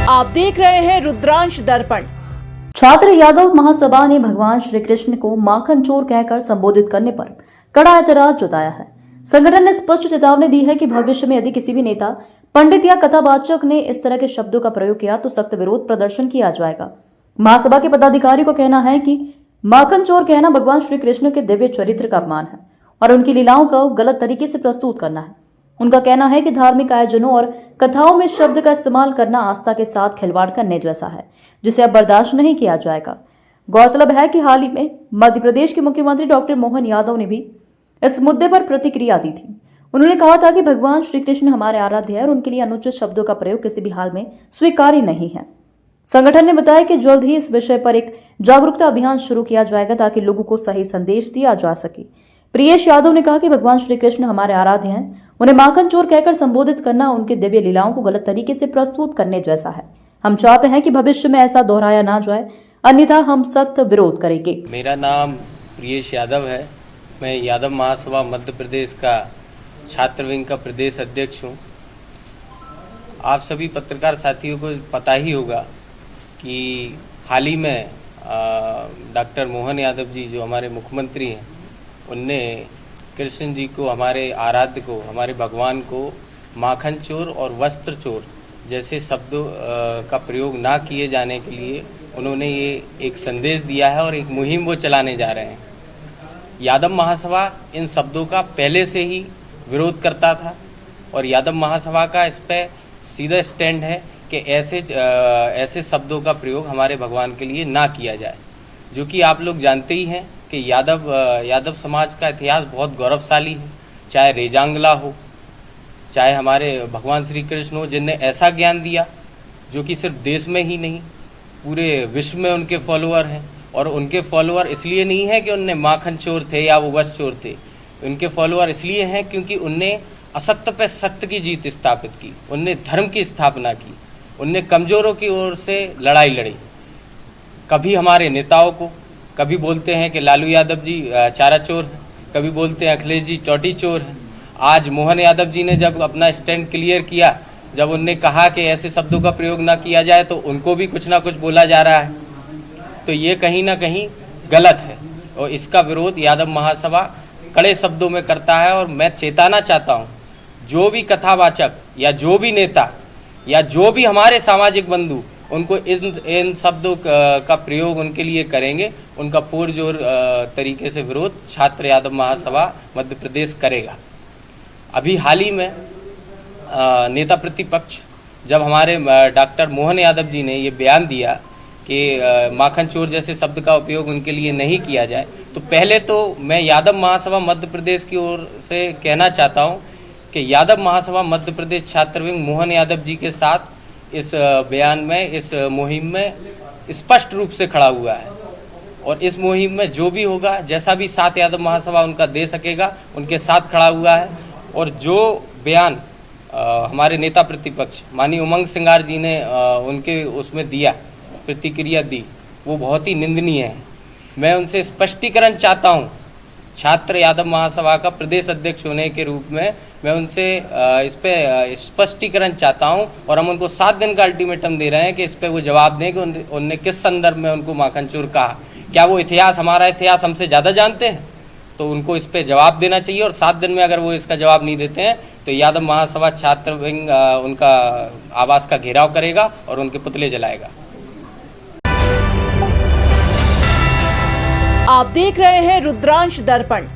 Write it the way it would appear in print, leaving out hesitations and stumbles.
आप देख रहे हैं रुद्रांश दर्पण। छात्र यादव महासभा ने भगवान श्री कृष्ण को माखन चोर कहकर संबोधित करने पर कड़ा ऐतराज जताया है। संगठन ने स्पष्ट चेतावनी दी है कि भविष्य में यदि किसी भी नेता, पंडित या कथावाचक ने इस तरह के शब्दों का प्रयोग किया तो सख्त विरोध प्रदर्शन किया जाएगा। महासभा के पदाधिकारी को कहना है कि माखन चोर कहना भगवान श्री कृष्ण के दिव्य चरित्र का अपमान है और उनकी लीलाओं को गलत तरीके से प्रस्तुत करना है। उनका कहना है कि धार्मिक आयोजनों और कथाओं में शब्द का इस्तेमाल करना आस्था के साथ खिलवाड़ करने जैसा है, जिसे अब बर्दाश्त नहीं किया जाएगा। गौरतलब है कि हाल ही में मध्य प्रदेश के मुख्यमंत्री डॉक्टर मोहन यादव ने भी इस मुद्दे पर प्रतिक्रिया दी थी। उन्होंने कहा था कि भगवान श्री कृष्ण हमारे आराध्य है और उनके लिए अनुचित शब्दों का प्रयोग किसी भी हाल में स्वीकार्य नहीं है। संगठन ने बताया कि जल्द ही इस विषय पर एक जागरूकता अभियान शुरू किया जाएगा ताकि लोगों को सही संदेश दिया जा सके। प्रियेश यादव ने कहा कि भगवान श्री कृष्ण हमारे आराध्य हैं, उन्हें माखन चोर कहकर संबोधित करना उनके दिव्य लीलाओं को गलत तरीके से प्रस्तुत करने जैसा है। हम चाहते हैं कि भविष्य में ऐसा दोहराया ना जाए, अन्यथा हम सख्त विरोध करेंगे। मेरा नाम प्रियेश यादव है। मैं यादव महासभा मध्य प्रदेश का छात्र विंग का प्रदेश अध्यक्ष हूँ। आप सभी पत्रकार साथियों को पता ही होगा कि हाल ही में डॉक्टर मोहन यादव जी जो हमारे मुख्यमंत्री हैं, उनने कृष्ण जी को, हमारे आराध्य को, हमारे भगवान को माखन चोर और वस्त्र चोर जैसे शब्दों का प्रयोग ना किए जाने के लिए उन्होंने ये एक संदेश दिया है और एक मुहिम वो चलाने जा रहे हैं। यादव महासभा इन शब्दों का पहले से ही विरोध करता था और यादव महासभा का इस पर सीधा स्टैंड है कि ऐसे शब्दों का प्रयोग हमारे भगवान के लिए ना किया जाए। जो कि आप लोग जानते ही हैं कि यादव समाज का इतिहास बहुत गौरवशाली है। चाहे रेजांगला हो, चाहे हमारे भगवान श्री कृष्ण हो, जिनने ऐसा ज्ञान दिया जो कि सिर्फ देश में ही नहीं पूरे विश्व में उनके फॉलोअर हैं। और उनके फॉलोअर इसलिए नहीं है कि उनने माखन चोर थे या वो वस्त्र चोर थे। उनके फॉलोअर इसलिए हैं क्योंकि उनने असत्य पर सत्य की जीत स्थापित की, उनने धर्म की स्थापना की, उनने कमज़ोरों की ओर से लड़ाई लड़ी। कभी हमारे नेताओं को कभी बोलते हैं कि लालू यादव जी चारा चोर हैं, कभी बोलते हैं अखिलेश जी टोटी चोर हैं। आज मोहन यादव जी ने जब अपना स्टैंड क्लियर किया, जब उनने कहा कि ऐसे शब्दों का प्रयोग ना किया जाए, तो उनको भी कुछ ना कुछ बोला जा रहा है। तो ये कहीं ना कहीं गलत है और इसका विरोध यादव महासभा कड़े शब्दों में करता है। और मैं चेताना चाहता हूँ, जो भी कथावाचक या जो भी नेता या जो भी हमारे सामाजिक बंधु उनको इन शब्दों का प्रयोग उनके लिए करेंगे, उनका पुरजोर तरीके से विरोध छात्र यादव महासभा मध्य प्रदेश करेगा। अभी हाल ही में नेता प्रतिपक्ष जब हमारे डॉक्टर मोहन यादव जी ने ये बयान दिया कि माखन चोर जैसे शब्द का उपयोग उनके लिए नहीं किया जाए, तो पहले तो मैं यादव महासभा मध्य प्रदेश की ओर से कहना चाहता हूँ कि यादव महासभा मध्य प्रदेश छात्र विंग मोहन यादव जी के साथ इस बयान में, इस मुहिम में स्पष्ट रूप से खड़ा हुआ है। और इस मुहिम में जो भी होगा, जैसा भी साथ यादव महासभा उनका दे सकेगा, उनके साथ खड़ा हुआ है। और जो बयान हमारे नेता प्रतिपक्ष माननीय उमंग सिंगार जी ने उनके उसमें दिया, प्रतिक्रिया दी, वो बहुत ही निंदनीय है। मैं उनसे स्पष्टीकरण चाहता हूँ। छात्र यादव महासभा का प्रदेश अध्यक्ष होने के रूप में मैं उनसे इस पर स्पष्टीकरण चाहता हूं और हम उनको 7 दिन का अल्टीमेटम दे रहे हैं कि इस पर वो जवाब दें कि उनने किस संदर्भ में उनको माखन चोर कहा। क्या वो हमारा इतिहास हमसे ज़्यादा जानते हैं? तो उनको इस पर जवाब देना चाहिए। और 7 दिन में अगर वो इसका जवाब नहीं देते हैं तो यादव महासभा छात्र विंग उनका आवास का घेराव करेगा और उनके पुतले जलाएगा। आप देख रहे हैं रुद्रांश दर्पण।